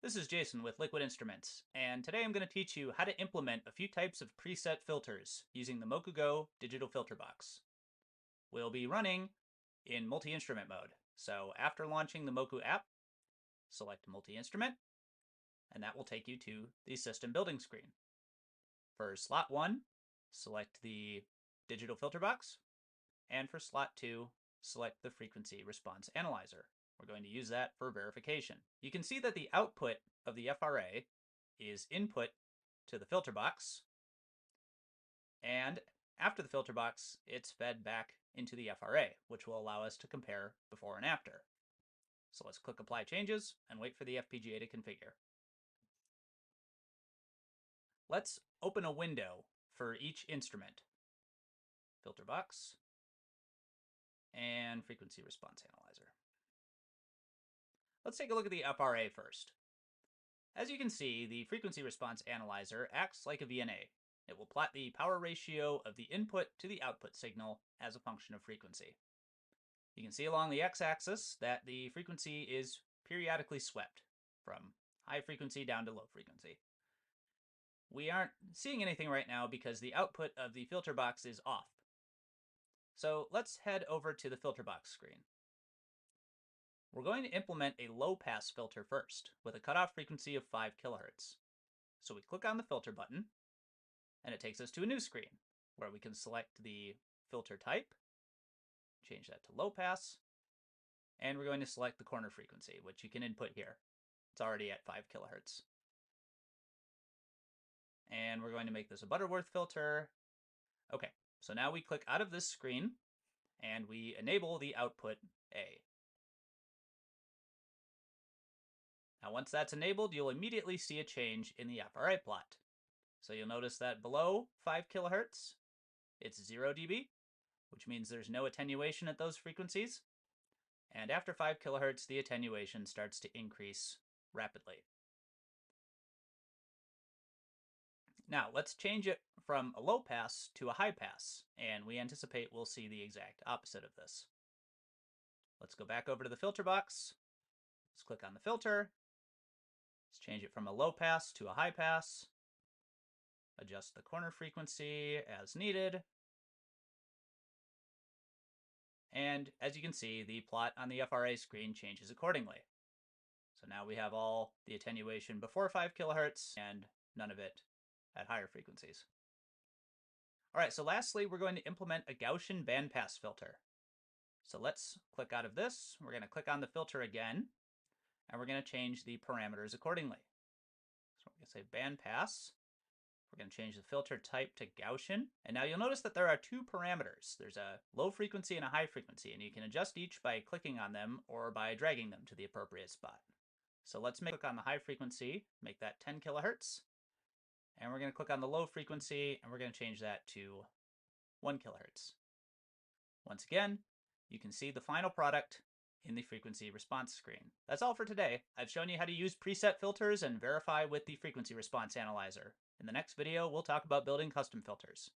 This is Jason with Liquid Instruments, and today I'm going to teach you how to implement a few types of preset filters using the Moku Digital Filter Box. We'll be running in multi-instrument mode, so after launching the Moku app, select multi-instrument, and that will take you to the system building screen. For slot 1, select the Digital Filter Box, and for slot 2, select the Frequency Response Analyzer. We're going to use that for verification. You can see that the output of the FRA is input to the filter box, and after the filter box, it's fed back into the FRA, which will allow us to compare before and after. So let's click Apply Changes and wait for the FPGA to configure. Let's open a window for each instrument. Filter box and Frequency Response Analyzer. Let's take a look at the FRA first. As you can see, the Frequency Response Analyzer acts like a VNA. It will plot the power ratio of the input to the output signal as a function of frequency. You can see along the x-axis that the frequency is periodically swept from high frequency down to low frequency. We aren't seeing anything right now because the output of the filter box is off. So let's head over to the filter box screen. We're going to implement a low-pass filter first, with a cutoff frequency of 5 kHz. So we click on the filter button, and it takes us to a new screen, where we can select the filter type, change that to low-pass, and we're going to select the corner frequency, which you can input here. It's already at 5 kHz. And we're going to make this a Butterworth filter. Okay, so now we click out of this screen, and we enable the output A. Now once that's enabled, you'll immediately see a change in the FRA plot. So you'll notice that below 5 kHz, it's 0 dB, which means there's no attenuation at those frequencies. And after 5 kHz, the attenuation starts to increase rapidly. Now let's change it from a low pass to a high pass, and we anticipate we'll see the exact opposite of this. Let's go back over to the filter box. Let's click on the filter. Let's change it from a low pass to a high pass. Adjust the corner frequency as needed. And as you can see, the plot on the FRA screen changes accordingly. So now we have all the attenuation before 5 kHz and none of it at higher frequencies. All right, so lastly, we're going to implement a Gaussian bandpass filter. So let's click out of this. We're going to click on the filter again, and we're going to change the parameters accordingly. So we're going to say bandpass. We're going to change the filter type to Gaussian. And now you'll notice that there are two parameters. There's a low frequency and a high frequency, and you can adjust each by clicking on them or by dragging them to the appropriate spot. So let's click on the high frequency, make that 10 kHz. And we're going to click on the low frequency, and we're going to change that to 1 kHz. Once again, you can see the final product in the frequency response screen. That's all for today. I've shown you how to use preset filters and verify with the frequency response analyzer. In the next video, we'll talk about building custom filters.